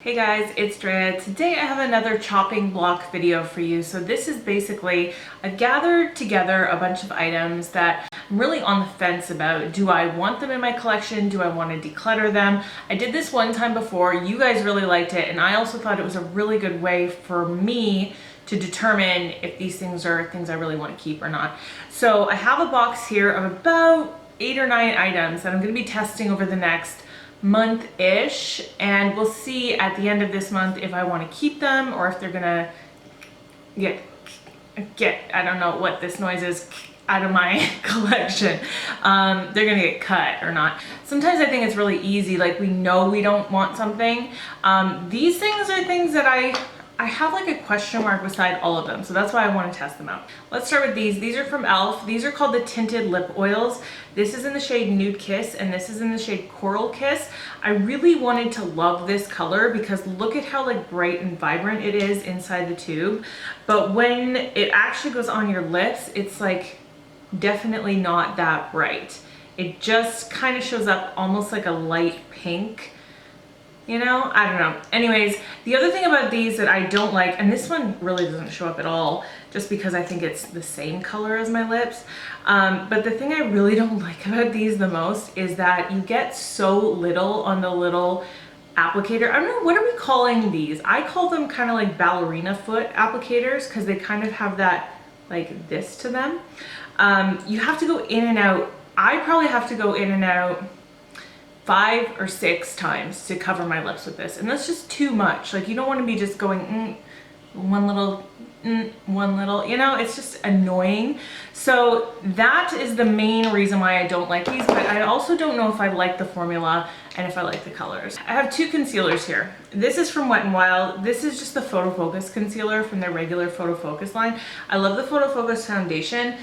Hey guys, it's Drea. Today I have another chopping block video for you. So this is basically, I've gathered together a bunch of items that I'm really on the fence about. Do I want them in my collection? Do I want to declutter them? I did this one time before. You guys really liked it, and I also thought it was a really good way for me to determine if these things are things I really want to keep or not. So I have a box here of about 8 or 9 items that I'm going to be testing over the next month-ish, and we'll see at the end of this month if I want to keep them or if they're gonna get I don't know what this noise is, out of my collection. They're gonna get cut or not. Sometimes I think it's really easy, like we know we don't want something. These things are things that I have like a question mark beside all of them, so that's why I want to test them out. Let's start with these. These are from e.l.f. These are called the tinted lip oils. This is in the shade Nude Kiss, and this is in the shade Coral Kiss. I really wanted to love this color because look at how like bright and vibrant it is inside the tube. But when it actually goes on your lips, it's like definitely not that bright. It just kind of shows up almost like a light pink. You know, I don't know. Anyways, the other thing about these that I don't like, and this one really doesn't show up at all, just because I think it's the same color as my lips. But the thing I really don't like about these the most is that you get so little on the little applicator. I don't know, what are we calling these? I call them kind of like ballerina foot applicators because they kind of have that like this to them. You have to go in and out. I probably have to go in and out 5 or 6 times to cover my lips with this, and that's just too much. Like, you don't want to be just going one little, you know, it's just annoying. So that is the main reason why I don't like these, but I also don't know if I like the formula and if I like the colors. I have 2 concealers here. This is from Wet n Wild. This is just the Photo Focus concealer from their regular Photo Focus line. I love the Photo Focus foundation.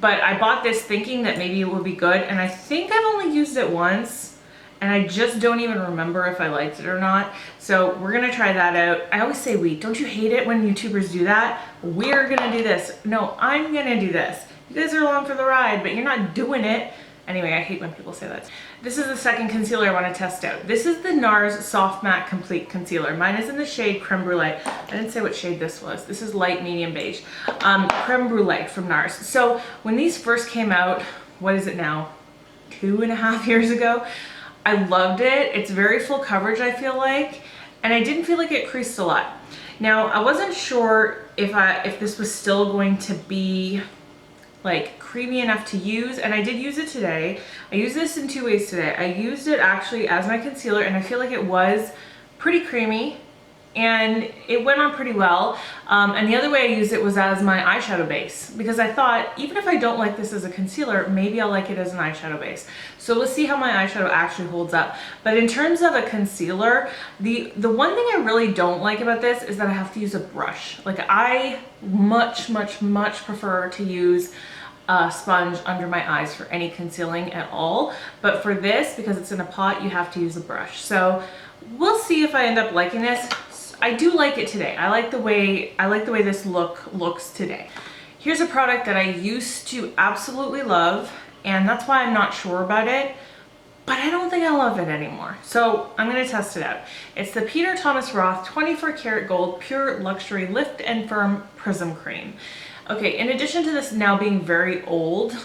But I bought this thinking that maybe it would be good, and I think I've only used it once, and I just don't even remember if I liked it or not. So we're gonna try that out. I always say we. Don't you hate it when YouTubers do that? We're gonna do this. No, I'm gonna do this. You guys are along for the ride, but you're not doing it. Anyway, I hate when people say that. This is the second concealer I want to test out. This is the NARS Soft Matte Complete Concealer. Mine is in the shade Creme Brulee. I didn't say what shade this was. This is light medium beige. Creme Brulee from NARS. So when these first came out, what is it now? 2.5 years ago? I loved it. It's very full coverage, I feel like. And I didn't feel like it creased a lot. Now, I wasn't sure if this was still going to be like creamy enough to use, and I did use it today. I used this in 2 ways today. I used it actually as my concealer, and I feel like it was pretty creamy and it went on pretty well. And the other way I used it was as my eyeshadow base, because I thought even if I don't like this as a concealer, maybe I'll like it as an eyeshadow base. So let's see how my eyeshadow actually holds up. But in terms of a concealer, the one thing I really don't like about this is that I have to use a brush. Like, I much prefer to use a sponge under my eyes for any concealing at all, but for this, because it's in a pot, you have to use a brush. So we'll see if I end up liking this. I do like it today. I like the way this looks today. Here's a product that I used to absolutely love, and that's why I'm not sure about it, but I don't think I love it anymore. So I'm gonna test it out. It's the Peter Thomas Roth 24 Karat Gold Pure Luxury Lift and Firm Prism Cream. Okay, in addition to this now being very old,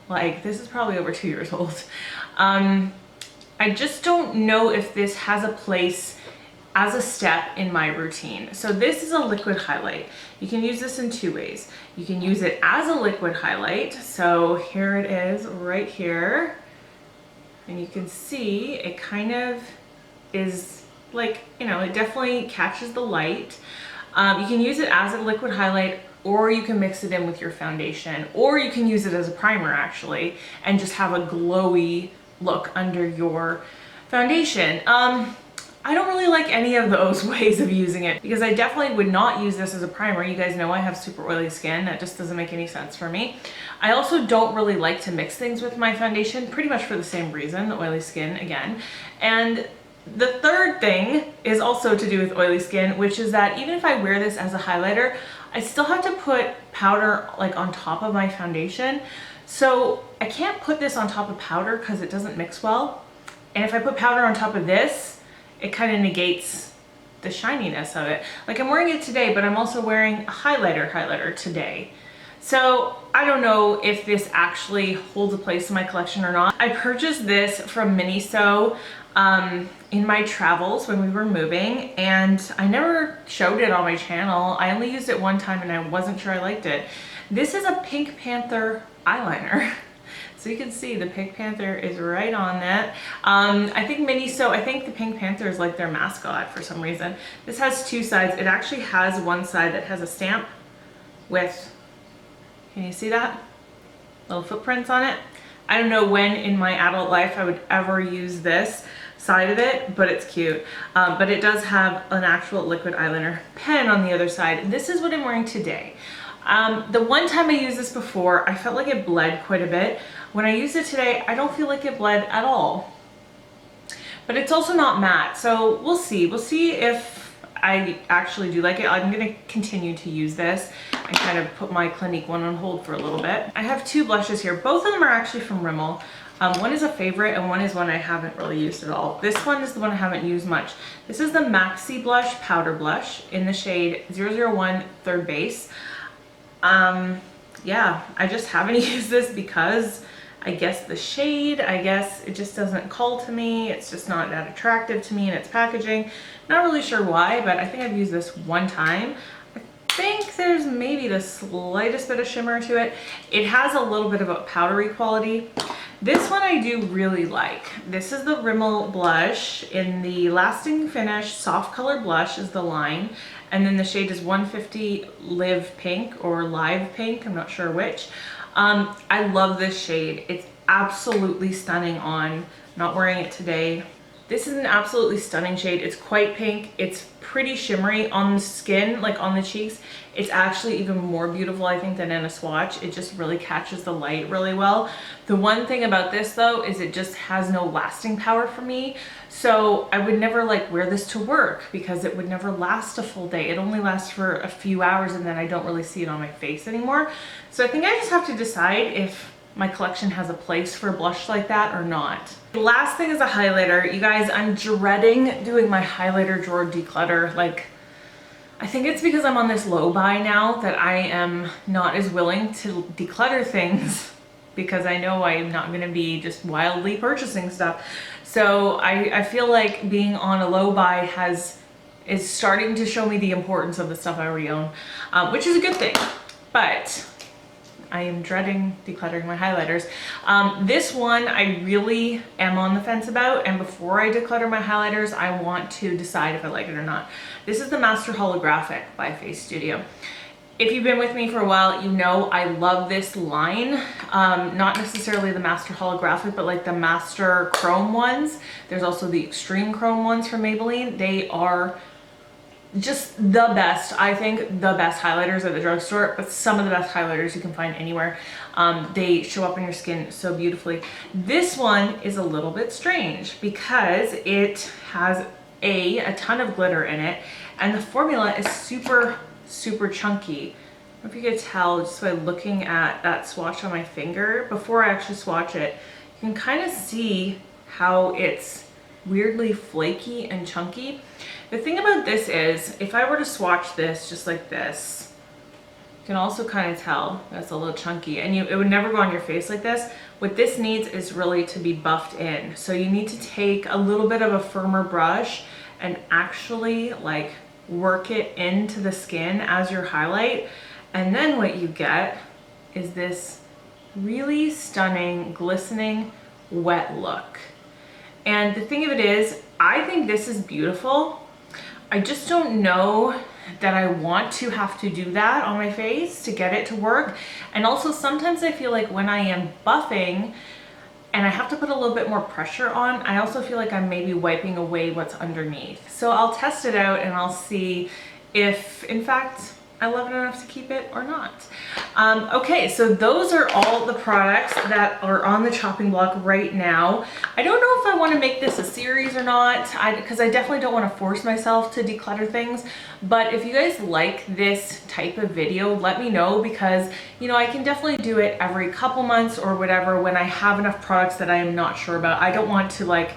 like this is probably over 2 years old, I just don't know if this has a place as a step in my routine. So this is a liquid highlight. You can use this in 2 ways. You can use it as a liquid highlight. So here it is right here. And you can see it kind of is like, you know, it definitely catches the light. You can use it as a liquid highlight, or you can mix it in with your foundation, or you can use it as a primer actually, and just have a glowy look under your foundation. I don't really like any of those ways of using it, because I definitely would not use this as a primer. You guys know I have super oily skin. That just doesn't make any sense for me. I also don't really like to mix things with my foundation, pretty much for the same reason, the oily skin again. And the third thing is also to do with oily skin, which is that even if I wear this as a highlighter, I still have to put powder like on top of my foundation. So I can't put this on top of powder because it doesn't mix well. And if I put powder on top of this, it kind of negates the shininess of it. Like I'm wearing it today, but I'm also wearing a highlighter today. So I don't know if this actually holds a place in my collection or not. I purchased this from Miniso in my travels when we were moving, and I never showed it on my channel. I only used it one time and I wasn't sure I liked it. This is a Pink Panther eyeliner. So you can see the Pink Panther is right on that. I think the Pink Panther is like their mascot for some reason. This has two sides. It actually has one side that has a stamp with, can you see that? Little footprints on it. I don't know when in my adult life I would ever use this side of it, but it's cute. But it does have an actual liquid eyeliner pen on the other side. This is what I'm wearing today. The one time I used this before, I felt like it bled quite a bit. When I used it today, I don't feel like it bled at all. But it's also not matte, so we'll see. We'll see if I actually do like it. I'm gonna continue to use this and kind of put my Clinique one on hold for a little bit. I have two blushes here. Both of them are actually from Rimmel. One is a favorite and one is one I haven't really used at all. This one is the one I haven't used much. This is the Maxi Blush Powder Blush in the shade 001 Third Base. Yeah, I just haven't used this because I guess the shade, I guess it just doesn't call to me. It's just not that attractive to me in its packaging. Not really sure why, but I think I've used this one time. I think there's maybe the slightest bit of shimmer to it. It has a little bit of a powdery quality. This one I do really like. This is the Rimmel blush in the Lasting Finish Soft Color Blush is the line. And then the shade is 150 Live Pink or Live Pink, I'm not sure which. I love this shade. It's absolutely stunning on. Not wearing it today. This is an absolutely stunning shade. It's quite pink. It's pretty shimmery on the skin, like on the cheeks. It's actually even more beautiful, I think, than in a swatch. It just really catches the light really well. The one thing about this though is it just has no lasting power for me. So I would never like wear this to work because it would never last a full day. It only lasts for a few hours and then I don't really see it on my face anymore. So I think I just have to decide if my collection has a place for a blush like that or not. The last thing is a highlighter. You guys, I'm dreading doing my highlighter drawer declutter. Like, I think it's because I'm on this low buy now that I am not as willing to declutter things because I know I'm not gonna be just wildly purchasing stuff. So I feel like being on a low buy is starting to show me the importance of the stuff I already own, which is a good thing. But I am dreading decluttering my highlighters. This one I really am on the fence about, and before I declutter my highlighters, I want to decide if I like it or not. This is the Master Holographic by Face Studio. If you've been with me for a while, you know I love this line. Not necessarily the Master Holographic, but like the Master Chrome ones. There's also the Extreme Chrome ones from Maybelline. They are just the best. I think the best highlighters at the drugstore, but some of the best highlighters you can find anywhere. They show up on your skin so beautifully. This one is a little bit strange because it has a ton of glitter in it, and the formula is super chunky. I don't know if you could tell just by looking at that swatch on my finger. Before I actually swatch it, you can kind of see how it's weirdly flaky and chunky. The thing about this is, if I were to swatch this just like this, you can also kind of tell that's a little chunky, and it would never go on your face like this. What this needs is really to be buffed in. So you need to take a little bit of a firmer brush and actually like work it into the skin as your highlight. And then what you get is this really stunning, glistening, wet look. And the thing of it is, I think this is beautiful. I just don't know that I want to have to do that on my face to get it to work. And also sometimes I feel like when I am buffing and I have to put a little bit more pressure on, I also feel like I'm maybe wiping away what's underneath. So I'll test it out and I'll see if in fact I love it enough to keep it or not. Okay, so those are all the products that are on the chopping block right now. I don't know if I want to make this a series or not, because I definitely don't want to force myself to declutter things. But if you guys like this type of video, let me know, because you know I can definitely do it every couple months or whatever when I have enough products that I am not sure about. I don't want to like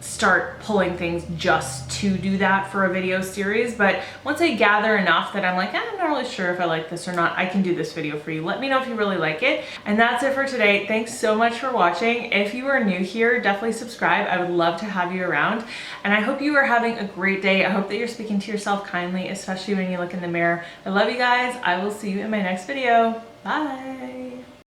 start pulling things just to do that for a video series, but once I gather enough that I'm like, I'm not really sure if I like this or not, I can do this video for you. Let me know if you really like it. And that's it for today. Thanks so much for watching. If you are new here, definitely subscribe. I would love to have you around. And I hope you are having a great day. I hope that you're speaking to yourself kindly, especially when you look in the mirror. I love you guys. I will see you in my next video. Bye.